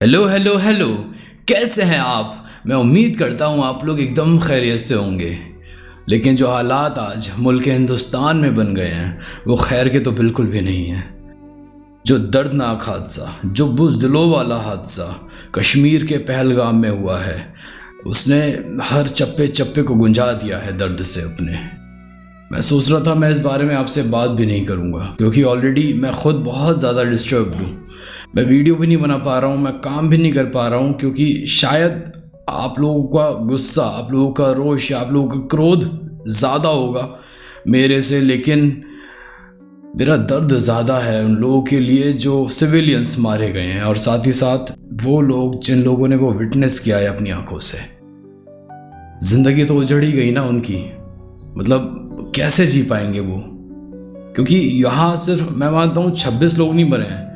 Hello hello hello. कैसे हैं आप? मैं उम्मीद करता हूँ आप लोग एकदम खैरियत से होंगे। लेकिन जो हालात आज मुल्क हिंदुस्तान में बन गए हैं वो खैर के तो बिल्कुल भी नहीं हैं। जो दर्दनाक हादसा, जो बुज़दिलों वाला हादसा कश्मीर के पहलगाम में हुआ है, उसने हर चप्पे चप्पे को गुंजा दिया है दर्द से अपने। मैं सोच रहा था मैं इस बारे में आपसे बात भी नहीं करूँगा क्योंकि ऑलरेडी मैं ख़ुद बहुत ज़्यादा डिस्टर्ब्ड हूँ। मैं वीडियो भी नहीं बना पा रहा हूँ, मैं काम भी नहीं कर पा रहा हूँ क्योंकि शायद आप लोगों का गुस्सा, आप लोगों का रोष या आप लोगों का क्रोध ज़्यादा होगा मेरे से, लेकिन मेरा दर्द ज़्यादा है उन लोगों के लिए जो सिविलियंस मारे गए हैं और साथ ही साथ वो लोग जिन लोगों ने वो विटनेस किया है अपनी आंखों से। ज़िंदगी तो उजड़ ही गई ना उनकी, मतलब कैसे जी पाएंगे वो? क्योंकि यहाँ सिर्फ मैं मानता हूँ 26 लोग नहीं मरे हैं,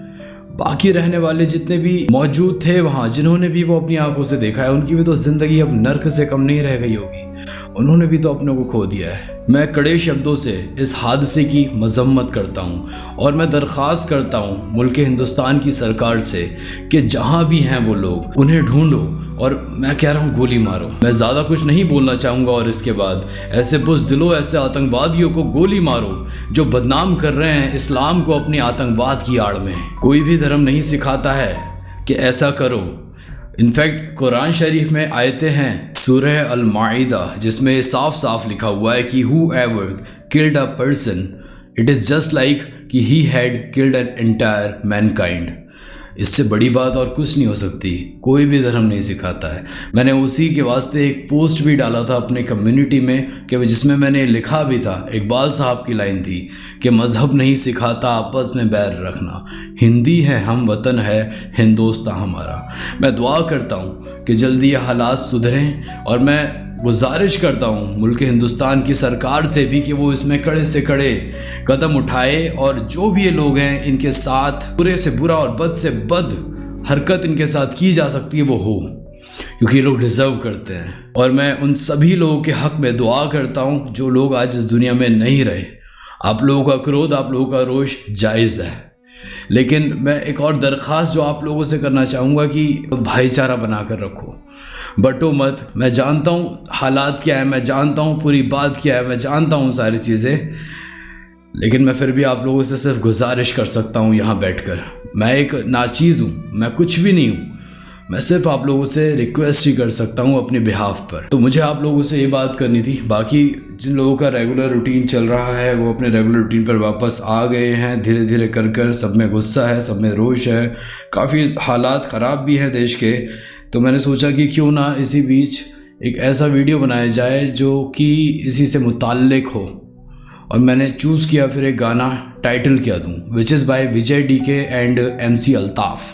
बाकी रहने वाले जितने भी मौजूद थे वहाँ, जिन्होंने भी वो अपनी आंखों से देखा है, उनकी भी तो ज़िंदगी अब नर्क से कम नहीं रह गई होगी। उन्होंने भी तो अपने को खो दिया है। मैं कड़े शब्दों से इस हादसे की मजम्मत करता हूँ और मैं दरख्वास्त करता हूँ मुल्क हिंदुस्तान की सरकार से कि जहाँ भी हैं वो लोग उन्हें ढूंढो और मैं कह रहा हूँ गोली मारो। मैं ज़्यादा कुछ नहीं बोलना चाहूँगा और इसके बाद ऐसे बुज़दिलों, ऐसे आतंकवादियों को गोली मारो जो बदनाम कर रहे हैं इस्लाम को अपने आतंकवाद की आड़ में। कोई भी धर्म नहीं सिखाता है कि ऐसा करो। इनफैक्ट कुरान शरीफ में आयतें हैं सूरह अल माइदा जिसमें साफ साफ लिखा हुआ है कि whoever killed a person it is just like कि he had killed an entire mankind। इससे बड़ी बात और कुछ नहीं हो सकती, कोई भी धर्म नहीं सिखाता है। मैंने उसी के वास्ते एक पोस्ट भी डाला था अपने कम्युनिटी में कि जिसमें मैंने लिखा भी था, इकबाल साहब की लाइन थी कि मज़हब नहीं सिखाता आपस में बैर रखना, हिंदी है हम वतन है हिंदोस्तां हमारा। मैं दुआ करता हूँ कि जल्दी ये हालात सुधरें और मैं गुजारिश करता हूँ मुल्क हिंदुस्तान की सरकार से भी कि वो इसमें कड़े से कड़े कदम उठाए और जो भी ये लोग हैं इनके साथ बुरे से बुरा और बद से बद हरकत इनके साथ की जा सकती है वो हो, क्योंकि ये लोग डिज़र्व करते हैं। और मैं उन सभी लोगों के हक़ में दुआ करता हूँ जो लोग आज इस दुनिया में नहीं रहे। आप लोगों का क्रोध, आप लोगों का रोष जायज़ है, लेकिन मैं एक और दरख्वास्त जो आप लोगों से करना चाहूँगा कि भाईचारा बना कर रखो, बटो मत। मैं जानता हूँ हालात क्या है, मैं जानता हूँ पूरी बात क्या है, मैं जानता हूँ सारी चीज़ें, लेकिन मैं फिर भी आप लोगों से सिर्फ गुजारिश कर सकता हूँ यहाँ बैठकर। मैं एक नाचीज़ हूँ, मैं कुछ भी नहीं हूँ, मैं सिर्फ आप लोगों से रिक्वेस्ट ही कर सकता हूँ अपने बिहाफ पर। तो मुझे आप लोगों से ये बात करनी थी। बाकी जिन लोगों का रेगुलर रूटीन चल रहा है वो अपने रेगुलर रूटीन पर वापस आ गए हैं धीरे धीरे कर। सब में गुस्सा है, सब में रोष है, काफ़ी हालात ख़राब भी हैं देश के। तो मैंने सोचा कि क्यों ना इसी बीच एक ऐसा वीडियो बनाया जाए जो कि इसी से मुताल्लिक हो, और मैंने चूज़ किया फिर एक गाना टाइटल क्या दूँ, which is by Vijay DK and MC Altaf.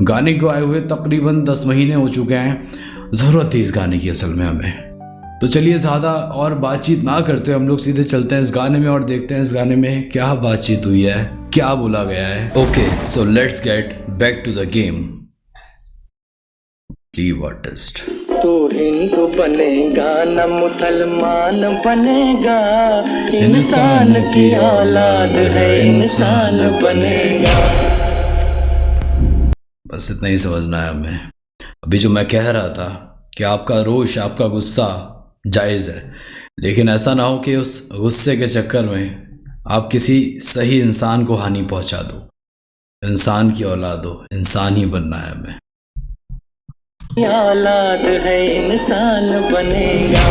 गाने को आए हुए तकरीबन 10 महीने हो चुके हैं। ज़रूरत थी इस गाने की असल में हमें। तो चलिए ज़्यादा और बातचीत ना करते हम लोग सीधे चलते हैं इस गाने में और देखते हैं इस गाने में क्या बातचीत हुई है, क्या बोला गया है। Okay, so let's get back to the game. Leave artist. तू हिंदू बनेगा न मुसलमान बनेगा, इंसान की औलाद है इंसान बनेगा। बस इतना ही समझना है हमें। अभी जो मैं कह रहा था कि आपका रोष, आपका गुस्सा जायज़ है, लेकिन ऐसा ना हो कि उस गुस्से के चक्कर में आप किसी सही इंसान को हानि पहुंचा दो। इंसान की औलाद हो, इंसान ही बनना है हमें। औलाद है इंसान बनेगा।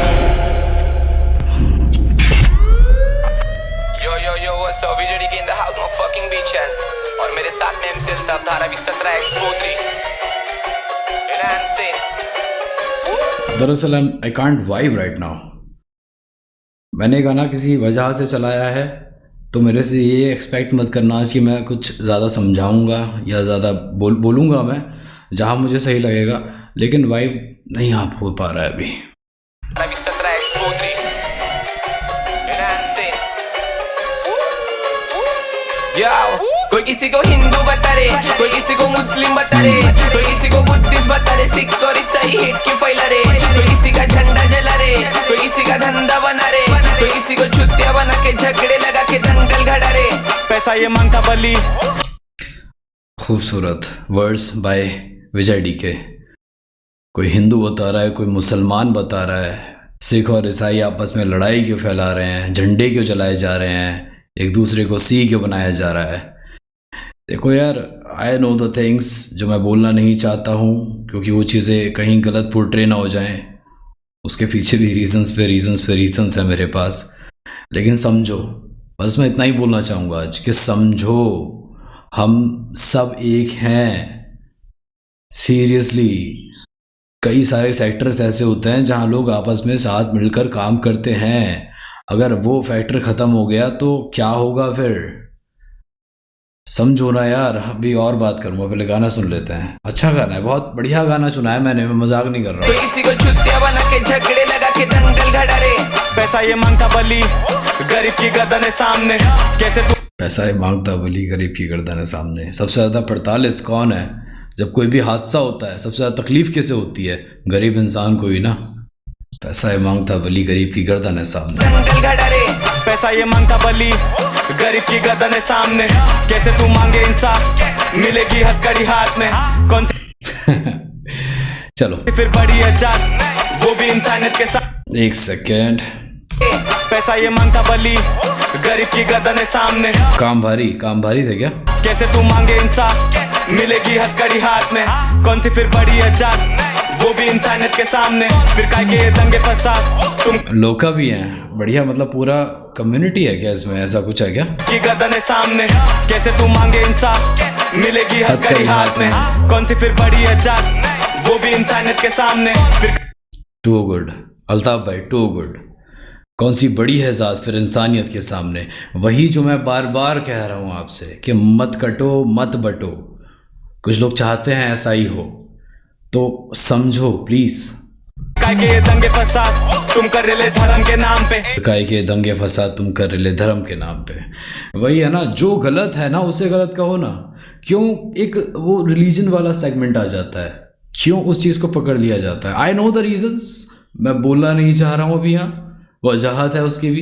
Yo what's up? Vijay DK in the house, no fucking bitches। और मेरे साथ में MC अल्ताफ़, धारा भी 17x43। You know what I'm saying? दरअसल I can't vibe right now. मैंने गाना किसी वजह से चलाया है, तो मेरे से ये एक्सपेक्ट मत करना कि मैं कुछ ज़्यादा समझाऊंगा या ज़्यादा बोलूँगा मैं जहाँ मुझे सही लगेगा, लेकिन वाइब नहीं आप हो पा रहा है अभी। धारा भी 17x43। You know what I'm saying? Yo, कोई किसी को हिंदू बता रे, कोई किसी को मुस्लिम बता रे, कोई किसी को बुद्धिस्ट बता रे, सिख और ईसाई हिट क्यों फैला रे, कोई किसी का झंडा जला रे, कोई किसी का धंधा बना रे, कोई किसी को छुट्टियां बना के झगड़े लगा के दंगल घड़ा रे, पैसा ये मांगता बली। खूबसूरत वर्ड्स बाय विजय डीके। कोई हिंदू बता रहा है, कोई मुसलमान बता रहा है, सिख और ईसाई आपस में लड़ाई क्यों फैला रहे हैं, झंडे क्यों जलाए जा रहे हैं, एक दूसरे को सी क्यों बनाया जा रहा है। देखो यार, आई नो द थिंग्स जो मैं बोलना नहीं चाहता हूँ, क्योंकि वो चीज़ें कहीं गलत पोर्ट्रे ना हो जाएं। उसके पीछे भी रीजंस है मेरे पास। लेकिन समझो, बस मैं इतना ही बोलना चाहूँगा आज कि समझो, हम सब एक हैं। सीरियसली, कई सारे सेक्टर्स ऐसे होते हैं जहाँ लोग आपस में साथ मिलकर काम करते हैं। अगर वो फैक्टर ख़त्म हो गया तो क्या होगा फिर? समझो ना यार। अभी और बात करूँगा, पहले गाना सुन लेते हैं। अच्छा गाना है, बहुत बढ़िया गाना चुना है मैंने, मैं मजाक नहीं कर रहा हूँ। कोई किसी को छुट्टियां बना के झगड़े लगा के दंगल घड़ा रे, पैसा ये मांगता बली गरीब की गर्दन सामने, कैसे तू पैसा ही मांगता बली गरीब की गर्दन सामने। सबसे ज़्यादा प्रताड़ित कौन है? जब कोई भी हादसा होता है सबसे ज़्यादा तकलीफ किसे होती है? गरीब इंसान को ही ना। पैसा ही मांगता बली गरीब की गर्दन सामने। दंगल घड़ा रे, पैसा ये मांगता बली गरीब की गर्दन सामने, कैसे तू मांगे इंसाफ, मिलेगी हथकड़ी हाथ में, कौन चलो सी फिर बड़ी है जात, वो भी इंसानियत के साथ। एक सेकेंड। पैसा ये मांगता बली गरीब की गर्दन सामने, काम भारी थे क्या? कैसे तू मांगे इंसाफ, मिलेगी हथकड़ी हाथ में, कौन सी फिर बड़ी है जात, वो भी इंसानियत के सामने, फिर काय के ये दंगे फसाद तुम लोका भी हैं बढ़िया, मतलब पूरा कम्युनिटी है क्या इसमें? ऐसा कुछ है क्या? की गर्दन सामने, कैसे तू मांगे इंसाफ, मिलेगी हथकड़ी हाथ में, कौन सी फिर बड़ी है जात, वो भी इंसानियत के सामने, फिर टू गुड अल्ताफ भाई, टू गुड। कौन सी बड़ी है ज़ात फिर इंसानियत के सामने? वही जो मैं बार बार कह रहा हूँ आपसे कि मत कटो मत बटो। कुछ लोग चाहते हैं ऐसा ही हो, तो समझो प्लीज़। काय के ये दंगे फसाद तुम कर रहे धर्म के नाम पे, काय के दंगे फसाद तुम कर रहे धर्म के नाम पे। वही है ना, जो गलत है ना उसे गलत कहो ना। क्यों एक वो रिलीजन वाला सेगमेंट आ जाता है? क्यों उस चीज़ को पकड़ लिया जाता है? आई नो द रीजंस, मैं बोलना नहीं चाह रहा हूँ अभी, यहाँ वजहत है उसकी भी,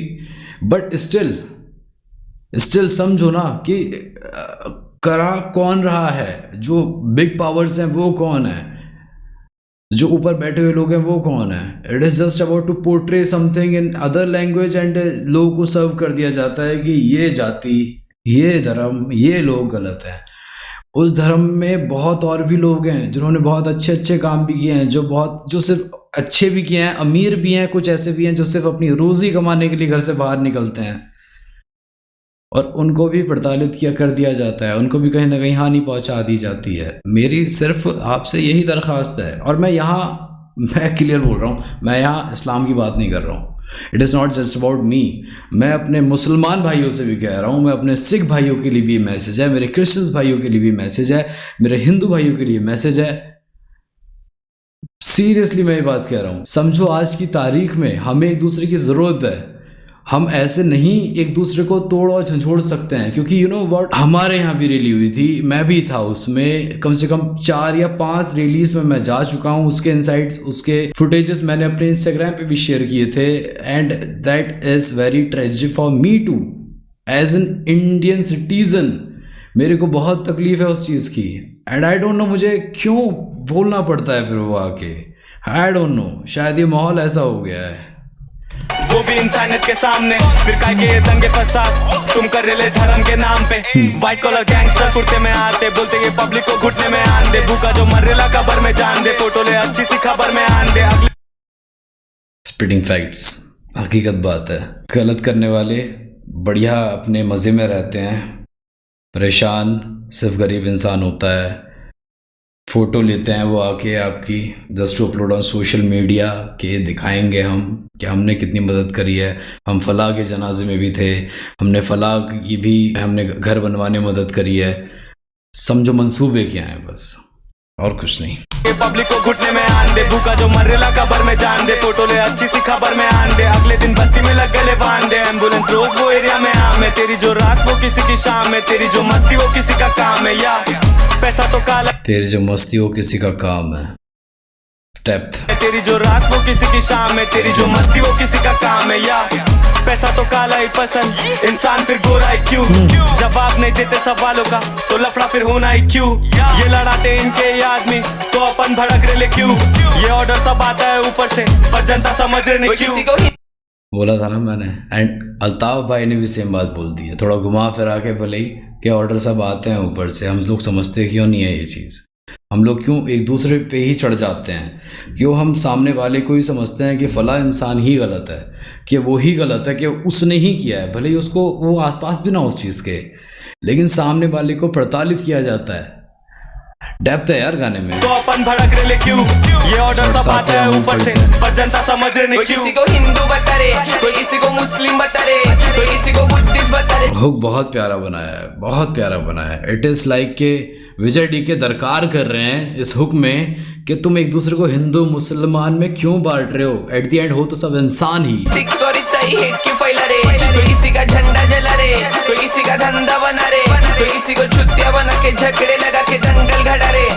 बट स्टिल समझो ना कि करा कौन रहा है। जो बिग पावर्स हैं वो कौन है, जो ऊपर बैठे हुए लोग हैं वो कौन है। It is just about to portray something in other language and लोगों को सर्व कर दिया जाता है कि ये जाति, ये धर्म, ये लोग गलत हैं। उस धर्म में बहुत और भी लोग हैं जिन्होंने बहुत अच्छे काम भी किए हैं, जो सिर्फ अच्छे भी किए हैं, अमीर भी हैं, कुछ ऐसे भी हैं जो सिर्फ अपनी रोज़ी कमाने के लिए घर से बाहर निकलते हैं, और उनको भी प्रताड़ित कर दिया जाता है, उनको भी कहीं ना कहीं हानि पहुंचा दी जाती है। मेरी सिर्फ आपसे यही दरख्वास्त है, और मैं क्लियर बोल रहा हूँ, मैं यहाँ इस्लाम की बात नहीं कर रहा हूँ। It is not just about me. मैं अपने मुसलमान भाइयों से भी कह रहा हूँ, मैं अपने सिख भाइयों के लिए भी मैसेज है, मेरे क्रिश्चियंस भाइयों के लिए भी मैसेज है, मेरे हिंदू भाइयों के लिए मैसेज है। सीरियसली मैं ये बात कह रहा हूँ। समझो, आज की तारीख में हमें एक दूसरे की ज़रूरत है। हम ऐसे नहीं एक दूसरे को तोड़ और झंझोड़ सकते हैं, क्योंकि यू नो व्हाट, हमारे यहाँ भी रैली हुई थी, मैं भी था उसमें। कम से कम 4 या 5 रैलीज में मैं जा चुका हूँ। उसके इनसाइट्स, उसके फुटेजेस मैंने अपने इंस्टाग्राम पे भी शेयर किए थे, and that is very tragic for me to as an Indian citizen. मेरे को बहुत तकलीफ है उस चीज़ की, एंड आई डोंट नो मुझे क्यों बोलना पड़ता है फिर वो आके। आई डोंट नो, शायद ये माहौल ऐसा हो गया है। वो भी इंसानियत के सामने, फिर काय के ये दंगे फसाद तुम कर रहे धर्म के नाम पे, व्हाइट कॉलर गैंगस्टर कुर्ते में आते, बोलते ये पब्लिक को घुटने में आन दे, भूखा जो मर रेला कबर में जान दे, फोटो ले अच्छी सी खबर में आन दे। स्पिटिंग फैक्ट्स, हकीकत बात है। गलत करने वाले बढ़िया अपने मज़े में रहते हैं, परेशान सिर्फ गरीब इंसान होता है। फ़ोटो लेते हैं वो आके आपकी, just to upload on social media, के दिखाएंगे हम कि हमने कितनी मदद करी है। हम फलाह के जनाजे में भी थे, हमने फलाह की भी, हमने घर बनवाने में मदद करी है। समझो मंसूबे क्या हैं, बस और कुछ नहीं। ये पब्लिक को घुटने में आन दे, भूखा जो मर रेला कबर में जान दे, फोटो ले अच्छी सी खबर में आन दे, अगले दिन बस्ती में लग गले बांध दे, एम्बुलेंस रोज वो एरिया में आम है, तेरी जो रात वो किसी की शाम है, तेरी जो मस्ती वो किसी का काम है, या पैसा तो काला, तेरी जो मस्ती वो किसी का काम है। डेप्थ, तेरी जो रात वो किसी की शाम है, तेरी जो मस्ती वो किसी का काम है, या पैसा तो काला ही पसंद, इंसान फिर गोरा ही क्यों? जवाब नहीं देते सवालों का तो लफड़ा फिर होना ही क्यों? ये लड़ाते इनके ये आदमी तो अपन भड़क रहे क्यों? ये ऑर्डर सब आता है ऊपर से पर जनता समझ रहे नहीं क्यों? बोला था ना मैंने। एंड अल्ताफ भाई ने भी सेम बात बोल दी है, थोड़ा घुमा फिरा के भले ही कि ऑर्डर सब आते हैं ऊपर से। हम लोग समझते क्यों नहीं है ये चीज़? हम लोग क्यों एक दूसरे पे ही चढ़ जाते हैं? क्यों हम सामने वाले को ही समझते हैं कि फ़ला इंसान ही गलत है, कि वो ही गलत है, कि उसने ही किया है, भले ही उसको वो आसपास भी ना उस चीज़ के, लेकिन सामने वाले को प्रताड़ित किया जाता है। डेप्थ है यार गाने में। तो अपन भड़क रहे क्यों? ये ऑर्डर सब आते हैं ऊपर से पर जनता समझ रहे नहीं क्यों? कोई किसी को हिंदू बता रहे, कोई किसी को मुस्लिम बता रहे, कोई किसी को बुद्धिस्ट बता रहे। हुक बहुत प्यारा बनाया है, बहुत प्यारा बनाया है। इट इज़ लाइक के विजय डी के दरकार कर रहे हैं इस हुक में कि तुम एक दूसरे को हिंदू मुसलमान में क्यों बांट रहे हो? एट द एंड हो तो सब इंसान ही। सिख और ईसाई हेट क्यों फैला रे? कोई किसी का झंडा जला रे, कोई किसी का धंधा बना रे, कोई किसी को छुट्टियां बना के झगड़े लगा के दंगल घड़ा रे।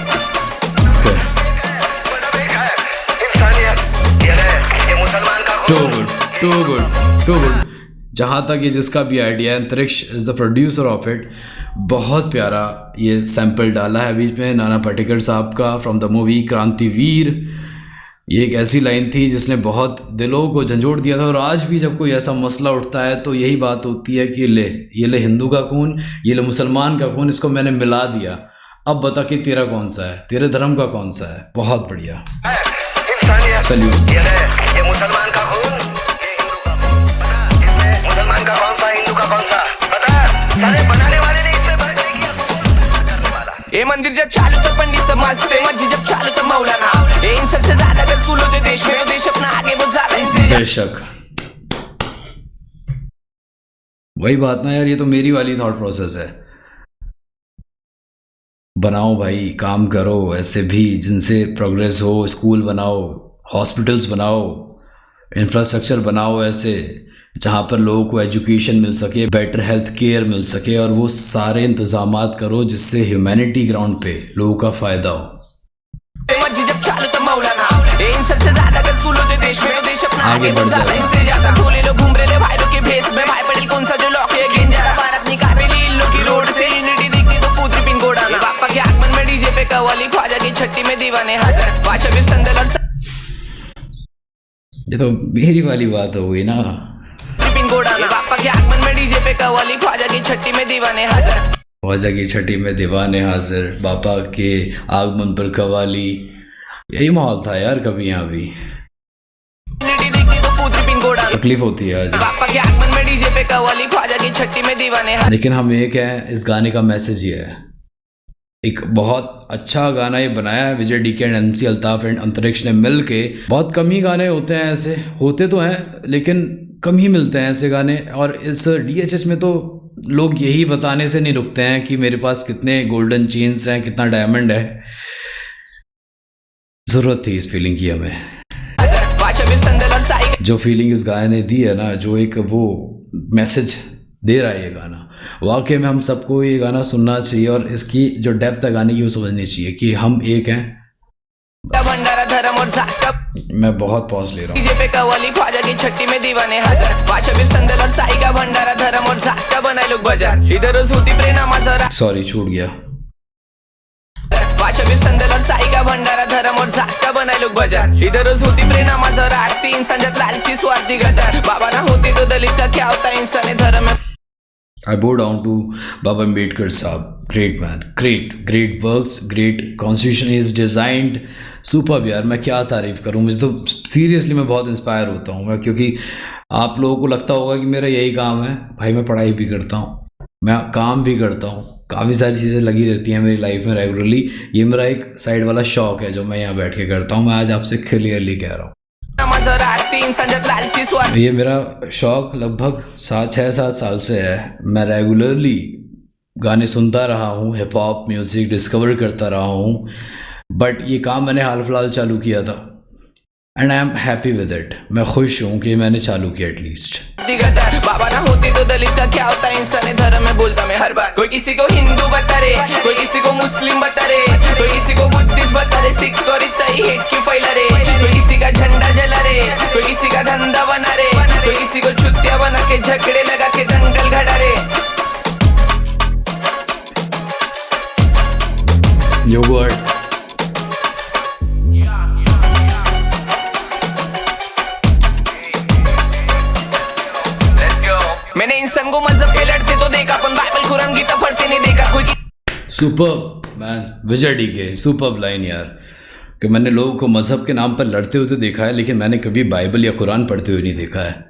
Too good. जहाँ तक ये जिसका भी आइडिया है, Antariksh is the producer of it. बहुत प्यारा ये सैम्पल डाला है बीच में नाना पाटेकर साहब का फ्रॉम द मूवी क्रांतिवीर। ये एक ऐसी लाइन थी जिसने बहुत दिलों को झंझोड़ दिया था, और आज भी जब कोई ऐसा मसला उठता है तो यही बात होती है कि ये ले हिंदू का खून, ये ले मुसलमान का खून, इसको मैंने मिला दिया, अब बता कि तेरा कौन सा है, तेरे धर्म का कौन सा है। बहुत बढ़िया, सल्यूट। ये मुसलमान का खून, मुसलमान का कौन सा, हिंदू का कौन सा, पता है? सारे बनाने वाले ने इसमें भर ये मंदिर जब चालू तो पंडित समाज से, मस्जिद जब चालू तो मौलाना, ये इन सबसे ज्यादा का स्कूल होते देश में, तो देश अपना आगे बहुत ज्यादा इनसे। बेशक वही बात ना यार, ये तो मेरी वाली थॉट प्रोसेस है। बनाओ भाई, काम करो ऐसे भी जिनसे प्रोग्रेस हो। स्कूल बनाओ, हॉस्पिटल्स बनाओ, इंफ्रास्ट्रक्चर बनाओ ऐसे जहाँ पर लोगों को एजुकेशन मिल सके, बेटर हेल्थ केयर मिल सके, और वो सारे इंतजामात करो जिससे ह्यूमैनिटी ग्राउंड पे लोगों का फ़ायदा हो। मस्जिद जब चालू तो मौलाना, ये इन सबसे ज्यादा का स्कूल होते देश में, तो देश अपना आगे बढ़ ज्यादा जाएगा। इनसे ज्यादा। भोले लोग घूम रहे भाइयों के भेस में, भाई पटेल कौन सा जो लॉक है गेंजा भारत निकाल रही इन लोग की रोड से। यूनिटी दिखती तो पूत्री पिन गोड़ा, बापा के आगमन में डीजे पे कव्वाली, ख्वाजा की छट्टी में दीवाने हाजिर, बादशाह फिर संदल और ये तो मेरी वाली बात हो गई ना। बापा के आगमन में डीजे पे कव्वाली, ख्वाजा की छट्टी में दीवाने हाजिर, ख्वाजा की छठी में दीवाने हाजिर, बापा के आगमन पर कव्वाली। यही माहौल था यार कभी यहाँ भी। तकलीफ होती है आज। बापा के आगमन में डीजे पे कव्वाली, ख्वाजा की छट्टी में दीवाने हाजिर। लेकिन हम एक हैं, इस गाने का मैसेज ये है। एक बहुत अच्छा गाना ये बनाया है विजय डी के एंड MC अल्ताफ एंड अंतरिक्ष ने मिल के। बहुत कम ही गाने होते हैं ऐसे, होते तो हैं लेकिन कम ही मिलते हैं ऐसे गाने। और इस DHH में तो लोग यही बताने से नहीं रुकते हैं कि मेरे पास कितने गोल्डन चेन्स हैं, कितना डायमंड है। ज़रूरत थी इस फीलिंग की हमें, जो फीलिंग इस गाने ने दी है ना, जो एक वो मैसेज दे रहा है ये गाना। वाकई में हम सबको ये गाना सुनना चाहिए, और इसकी जो डेप्थ है गाने की वो समझनी चाहिए कि हम एक हैं। मैं बहुत पॉज ले रहा हूँ। डीजे पे कव्वाली, ख्वाजा की छट्टी में दीवाने हाजिर, बादशाह फिर संदल और साई का भंडारा, धर्म और जात का बनाए लोग बाजार, इधर रोज होती प्रेरणा जरा। सॉरी छूट गया। बादशाह फिर संदल और साई का भंडारा, धर्म और जात का बनाए लोग बाजार, इधर रोज होती प्रेरणा जरा। आरती इंसान जब लालची स्वार्थी गद्दार, बाबा ना होती तो दलित का क्या होता, इंसान धर्म में। I bow down to Baba Ambedkar Saab. Great man, great works, great constitution is designed. Superb यार, मैं क्या तारीफ़ करूँ। मुझे तो सीरियसली मैं बहुत इंस्पायर होता हूँ मैं, क्योंकि आप लोगों को लगता होगा कि मेरा यही काम है। भाई मैं पढ़ाई भी करता हूँ, मैं काम भी करता हूँ, काफ़ी सारी चीज़ें लगी रहती हैं मेरी लाइफ में रेगुलरली। ये मेरा एक साइड वाला शौक है जो मैं यहाँ बैठ के करता हूँ। मैं आज आपसे क्लियरली कह रहा हूँ, ये मेरा शौक लगभग 6-7 साल से है। मैं रेगुलरली गाने सुनता रहा हूँ, हिप हॉप म्यूज़िक डिस्कवर करता रहा हूँ, बट ये काम मैंने हाल फिलहाल चालू किया था and I am happy with it. मैं खुश हूँ कि मैंने चालू किया एटलीस्ट। बाबा ना होती तो दलित का क्या होता, इंसान धर्म में बोलता मैं हर बार। कोई किसी को हिंदू बता रे, कोई किसी को मुस्लिम बता रे, कोई किसी को बुद्धिस्ट बता रे, सिख और ईसाई हेट क्यों फैला रे, कोई किसी का झंडा जला रे, कोई किसी का धंधा बना रे, कोई किसी को छुट्टियां बना मुसलम को मजहब के लड़ते तो देखा, अपन बाइबल कुरान गीता पढ़ते नहीं देखा कोई। सुपर मैन, विजय डीके, सुपर लाइन यार, कि मैंने लोगों को मज़हब के नाम पर लड़ते हुए तो देखा है, लेकिन मैंने कभी बाइबल या कुरान पढ़ते हुए नहीं देखा है।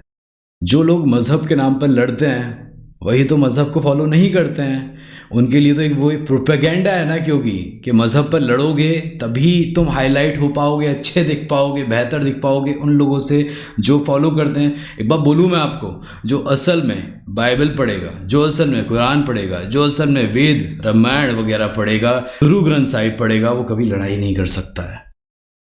जो लोग मज़हब के नाम पर लड़ते हैं वही तो मज़हब को फॉलो नहीं करते हैं। उनके लिए तो एक वो प्रोपेगेंडा है ना, क्योंकि कि मज़हब पर लड़ोगे तभी तुम हाईलाइट हो पाओगे, अच्छे दिख पाओगे, बेहतर दिख पाओगे उन लोगों से जो फॉलो करते हैं। एक बात बोलूँ मैं आपको, जो असल में बाइबल पढ़ेगा, जो असल में कुरान पढ़ेगा, जो असल में वेद रामायण वगैरह पढ़ेगा, गुरु ग्रंथ साहिब पढ़ेगा, वो कभी लड़ाई नहीं कर सकता है,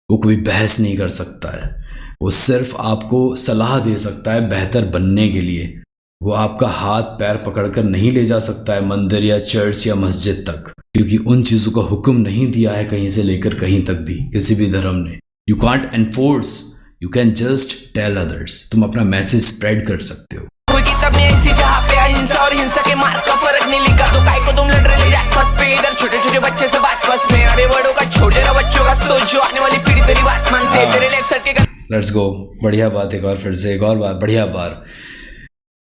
वो कभी बहस नहीं कर सकता है। वो सिर्फ आपको सलाह दे सकता है बेहतर बनने के लिए। वो आपका हाथ पैर पकड़कर नहीं ले जा सकता है मंदिर या चर्च या मस्जिद तक, क्योंकि उन चीज़ों का हुक्म नहीं दिया है कहीं से लेकर कहीं तक भी किसी भी धर्म ने। You can't enforce, you can just tell others. तुम अपना मैसेज स्प्रेड कर सकते हो। कोई किताब में ऐसी जहाँ पे अहिंसा और हिंसा के मार्ग का फर्क नहीं लिखा, तो काय को तुम लड़ रहे जात पे। इधर छोटे छोटे बच्चे सब आसपास में, अरे बड़ों का छोड़ जरा बच्चों का सोच, जो आने वाली पीढ़ी तेरी बात मानते। तेरे लेफ्ट साइड के लेट्स गो, बढ़िया बात। एक और फिर से एक और बात, बढ़िया बार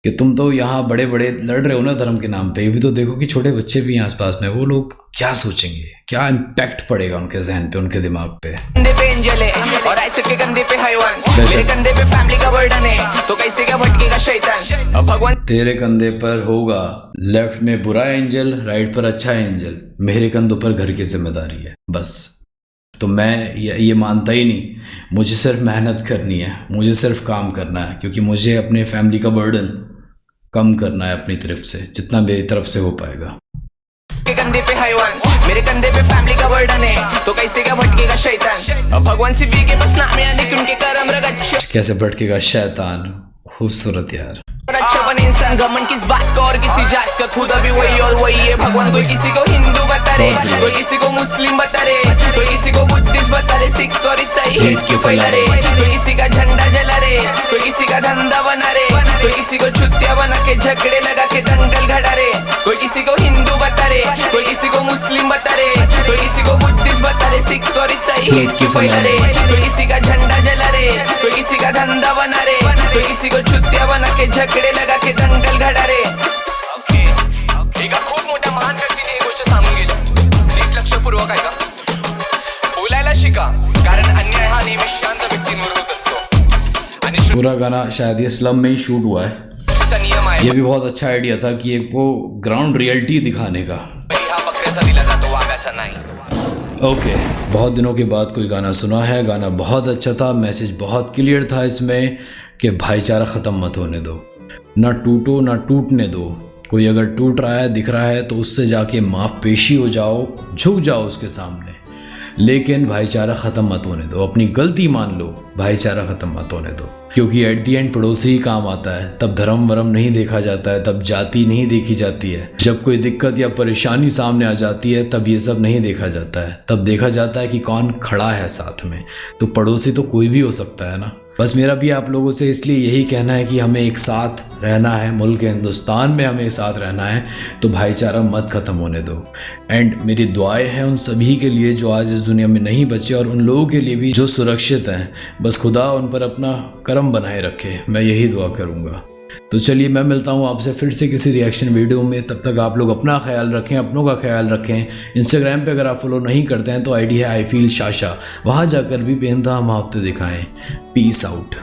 कि तुम तो यहाँ बड़े बड़े लड़ रहे हो ना धर्म के नाम पे। ये भी तो देखो कि छोटे बच्चे भी हैं आसपास में, वो लोग क्या सोचेंगे, क्या इम्पैक्ट पड़ेगा उनके जहन पे, उनके दिमाग पे। कंधे पे एंजल है और राइट साइड के कंधे पे हैवान, मेरे कंधे पे फैमिली का बर्डन है, तो कैसे क्या भटकेगा शैतान। अब भगवान तेरे कंधे पर होगा लेफ्ट में बुरा एंजल, राइट पर अच्छा एंजल, मेरे कंधों पर घर की जिम्मेदारी है बस। तो मैं ये मानता ही नहीं, मुझे सिर्फ मेहनत करनी है, मुझे सिर्फ काम करना है, क्योंकि मुझे अपने फैमिली का बर्डन कम करना है अपनी तरफ से, जितना मेरी तरफ से हो पाएगा। के कंधे पे हैवान, मेरे कंधे पे फैमिली का बर्डन है, तो कैसे क्या भटकेगा शैतान। अब भगवान सिर्फ के बस नाम है, लेकिन उनके कर्म रग अच्छे। कैसे भटकेगा शैतान, खूबसूरत यार। अच्छा बने इंसान, घमंड किस बात का और किसी जात का, खुदा भी वही और वही है। भगवान कोई किसी को हिंदू बता रहे, कोई किसी को मुस्लिम बता रहे, कोई किसी को बुद्धिस्ट बता रहे, सिख और ईसाई हेट के फैला रहे, कोई किसी का झंडा जला रहे, कोई किसी का धंधा बना रहे, कोई किसी को छुट्टियां बना के झगड़े लगा के दंगल घड़ा रहे, कोई किसी को हिंदू बता रहे, कोई किसी को मुस्लिम बता रहे, कोई किसी को बुद्धिस्ट बता रहे, सिख और ईसाई हेट के फैला रहे, कोई किसी का झंडा जला रहे, कोई किसी का धंधा बना रहे, कोई किसी को छुट्टियां बना के झगडे लगा के दंगल घडा रे। एका खूप मोठ्या महान व्यक्तीने ही गोष्ट सांगून गेली, नीट लक्षपूर्वक ऐका, बोलायला शिका, कारण अन्याय हा नेहमी शांत व्यक्तींवर होत असतो। आणि पूरा गाना शायद ये स्लम में ही शूट हुआ है। सृष्टीचा नियम आहे, ये भी बहुत अच्छा आइडिया था कि एक वो ग्राउंड रियलिटी दिखाने का। हा बकऱ्याचा दिला जातो, वाघाचा नाही। ओके, बहुत दिनों के बाद कोई गाना सुना है, गाना बहुत अच्छा था, मैसेज बहुत क्लियर था इसमें कि भाईचारा ख़त्म मत होने दो, ना टूटो ना टूटने दो। कोई अगर टूट रहा है, दिख रहा है, तो उससे जाके माफ़पेशी हो जाओ, झुक जाओ उसके सामने, लेकिन भाईचारा ख़त्म मत होने दो। अपनी गलती मान लो, भाईचारा ख़त्म मत होने दो, क्योंकि एट दी एंड पड़ोसी ही काम आता है। तब धर्म वरम नहीं देखा जाता है, तब जाति नहीं देखी जाती है। जब कोई दिक्कत या परेशानी सामने आ जाती है तब ये सब नहीं देखा जाता है, तब देखा जाता है कि कौन खड़ा है साथ में। तो पड़ोसी तो कोई भी हो सकता है ना। बस मेरा भी आप लोगों से इसलिए यही कहना है कि हमें एक साथ रहना है, मुल्क हिंदुस्तान में हमें एक साथ रहना है, तो भाईचारा मत ख़त्म होने दो। एंड मेरी दुआएं हैं उन सभी के लिए जो आज इस दुनिया में नहीं बचे, और उन लोगों के लिए भी जो सुरक्षित हैं। बस खुदा उन पर अपना करम बनाए रखे, मैं यही दुआ करूँगा। तो चलिए, मैं मिलता हूँ आपसे फिर से किसी रिएक्शन वीडियो में। तब तक आप लोग अपना ख्याल रखें, अपनों का ख्याल रखें। इंस्टाग्राम पे अगर आप फॉलो नहीं करते हैं तो आईडी है आई फील शाशा, वहाँ जाकर भी बेनतहा मुहावते दिखाएं। Peace out.